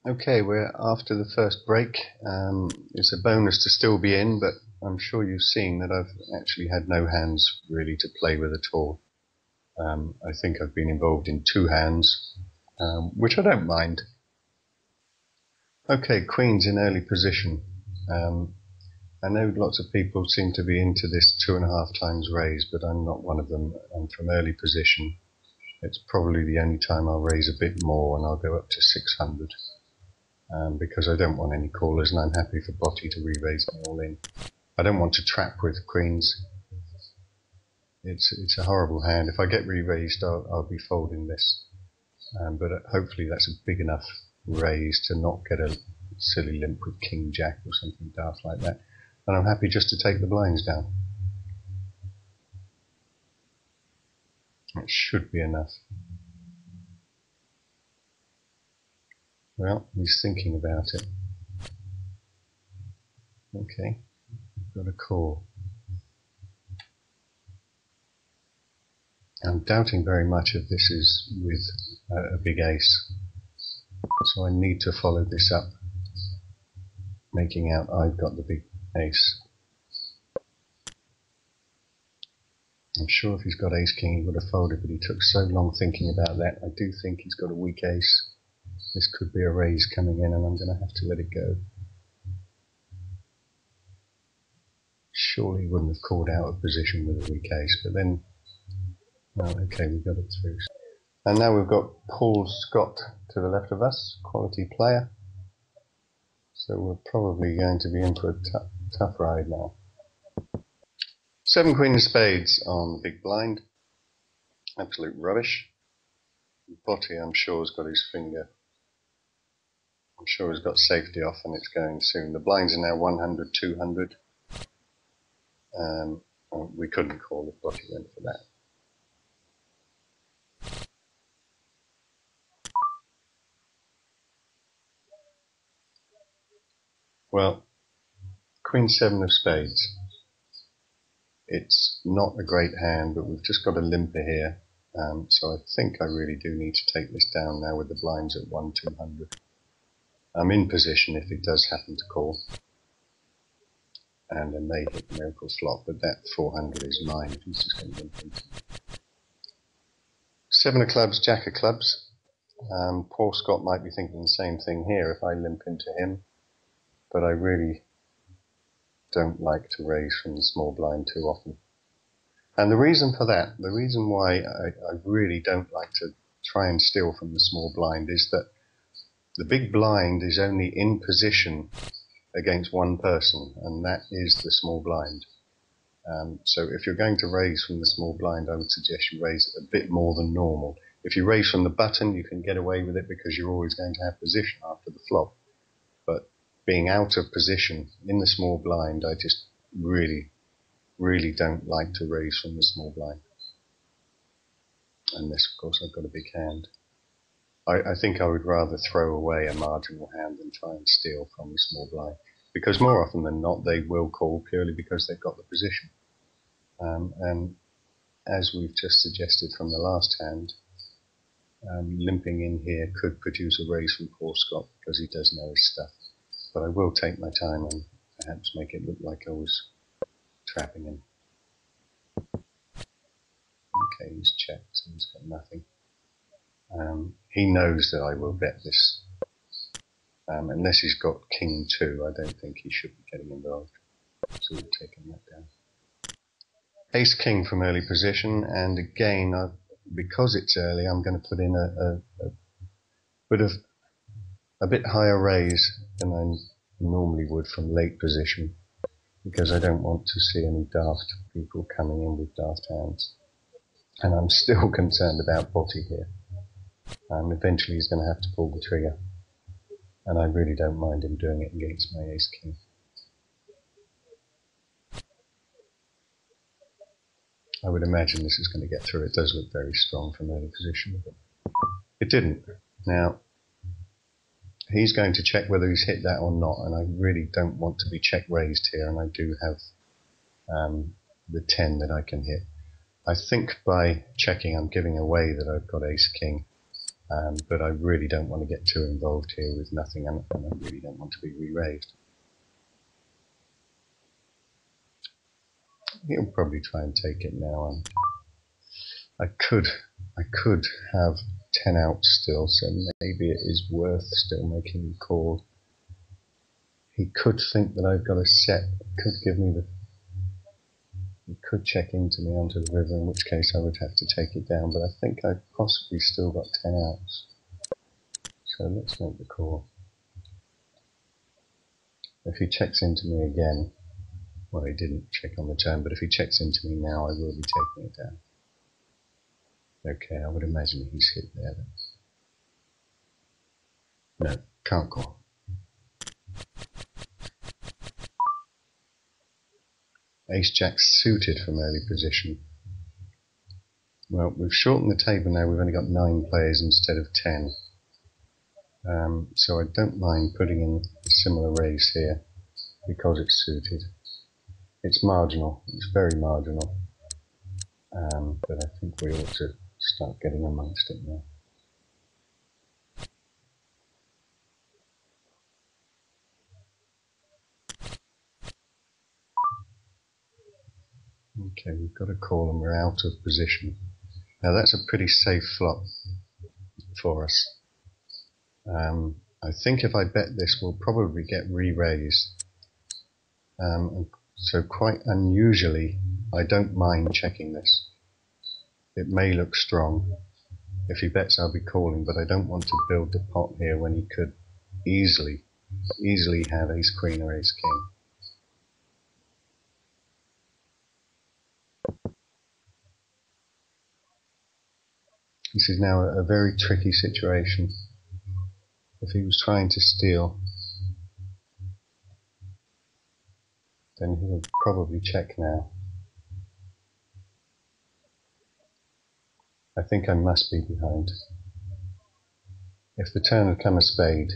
Okay, we're after the first break. It's a bonus to still be in, but I'm sure you've seen that I've actually had no hands really to play with at all. I think I've been involved in 2 hands, which I don't mind. Okay, Queen's in early position. I know lots of people seem to be into this 2.5 times raise, but I'm not one of them. I'm from early position. It's probably the only time I'll raise a bit more, and I'll go up to 600. Because I don't want any callers, and I'm happy for Botti to re-raise me all in. I don't want to trap with queens. It's a horrible hand. If I get re-raised, I'll be folding this. But hopefully that's a big enough raise to not get a silly limp with King Jack or something daft like that. And I'm happy just to take the blinds down. It should be enough. Well, he's thinking about it. Okay, got a call. I'm doubting very much if this is with a big ace. So I need to follow this up, making out I've got the big ace. I'm sure if he's got ace king he would have folded, but he took so long thinking about that. I do think he's got a weak ace. This could be a raise coming in, and I'm going to have to let it go. Surely he wouldn't have called out of position with a weak ace, but then, well, okay, we got it through. And now we've got Paul Scott to the left of us, quality player. So we're probably going to be in for a tough ride now. 7 queen of spades on the big blind. Absolute rubbish. Botti, I'm sure, has got his finger. I'm sure he's got safety off, and it's going soon. The blinds are now 100, 200. We couldn't call if Botti went for that. Well, Queen 7 of spades. It's not a great hand, but we've just got a limper here. So I think I really do need to take this down now with the blinds at 1, 200. I'm in position if it does happen to call. And I may hit miracle flop, but that 400 is mine if he's just going to limp into me. 7 of clubs, Jack of clubs. Paul Scott might be thinking the same thing here if I limp into him, but I really don't like to raise from the small blind too often. And the reason for that, the reason why I really don't like to try and steal from the small blind is that the big blind is only in position against one person, and that is the small blind. So if you're going to raise from the small blind, I would suggest you raise a bit more than normal. If you raise from the button, you can get away with it because you're always going to have position after the flop. But being out of position in the small blind, I just really don't like to raise from the small blind. Unless, of course, I've got a big hand. I think I would rather throw away a marginal hand than try and steal from the small blind. Because more often than not, they will call purely because they've got the position. And as we've just suggested from the last hand, limping in here could produce a raise from Paul Scott because he does know his stuff. But I will take my time and perhaps make it look like I was trapping him. Okay, he's checked, so he's got nothing. He knows that I will bet this. Unless he's got King 2, I don't think he should be getting involved. So we've taken that down. Ace King from early position, and again, because it's early, I'm going to put in a bit higher raise than I normally would from late position, because I don't want to see any daft people coming in with daft hands. And I'm still concerned about Botti here. Eventually he's going to have to pull the trigger, and I really don't mind him doing it against my Ace King. I would imagine this is going to get through. It does look very strong from early position, but it didn't. Now, he's going to check whether he's hit that or not, and I really don't want to be check raised here, and I do have the 10 that I can hit. I think by checking I'm giving away that I've got Ace King, but I really don't want to get too involved here with nothing, and I really don't want to be re-raised. He'll probably try and take it now. I could have 10 outs still, so maybe it is worth still making the call. He could think that I've got a set, could give me the, he could check into me onto the river, in which case I would have to take it down, but I think I've possibly still got 10 outs. So let's make the call. If he checks into me again, well, he didn't check on the turn, but if he checks into me now, I will be taking it down. Okay, I would imagine he's hit there then. No, can't call. Ace-Jack suited from early position. Well, we've shortened the table now, we've only got 9 players instead of 10. So I don't mind putting in a similar raise here, because it's suited. It's marginal, it's very marginal, but I think we ought to start getting amongst it now. Okay, we've got a call and we're out of position. Now that's a pretty safe flop for us. I think if I bet this, we'll probably get re-raised. So quite unusually, I don't mind checking this. It may look strong. If he bets, I'll be calling, but I don't want to build the pot here when he could easily have ace queen or ace king. This is now a very tricky situation. If he was trying to steal, then he would probably check now. I think I must be behind. If the turn had come a spade,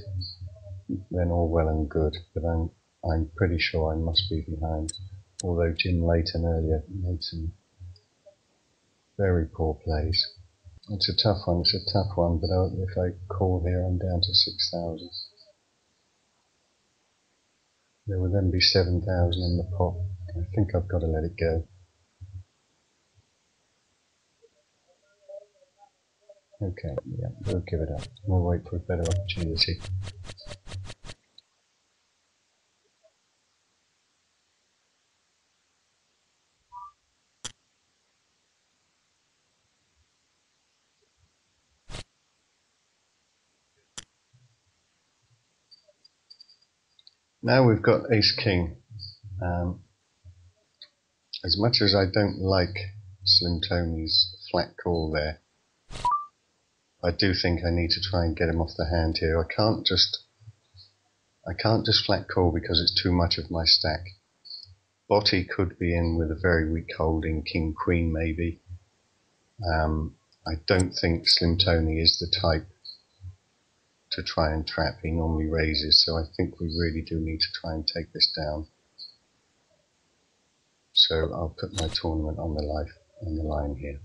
then all well and good, but I'm pretty sure I must be behind. Although Jim Layton earlier made some very poor plays. It's a tough one, but if I call here, I'm down to 6,000. There will then be 7,000 in the pot. I think I've got to let it go. Okay, yeah, we'll give it up. We'll wait for a better opportunity. Now we've got ace king. As much as I don't like Slim Tony's flat call there, I do think I need to try and get him off the hand here. I can't just flat call because it's too much of my stack. Botty could be in with a very weak holding, king queen maybe. I don't think Slim Tony is the type to try and trap. He normally raises, so I think we really do need to try and take this down. So I'll put my tournament on the line here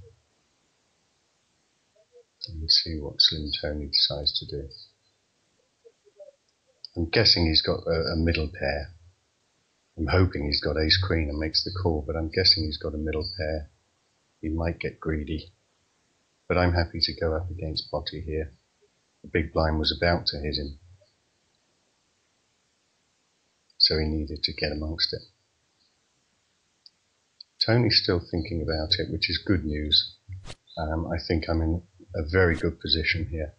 and see what Slim Tony decides to do. I'm guessing he's got a middle pair. I'm hoping he's got ace queen and makes the call, but I'm guessing he's got a middle pair. He might get greedy, but I'm happy to go up against Botty here. The big blind was about to hit him, so he needed to get amongst it. Tony's still thinking about it, which is good news. I think I'm in a very good position here.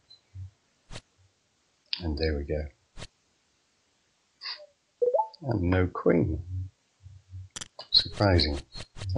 And there we go. And no queen. Surprising.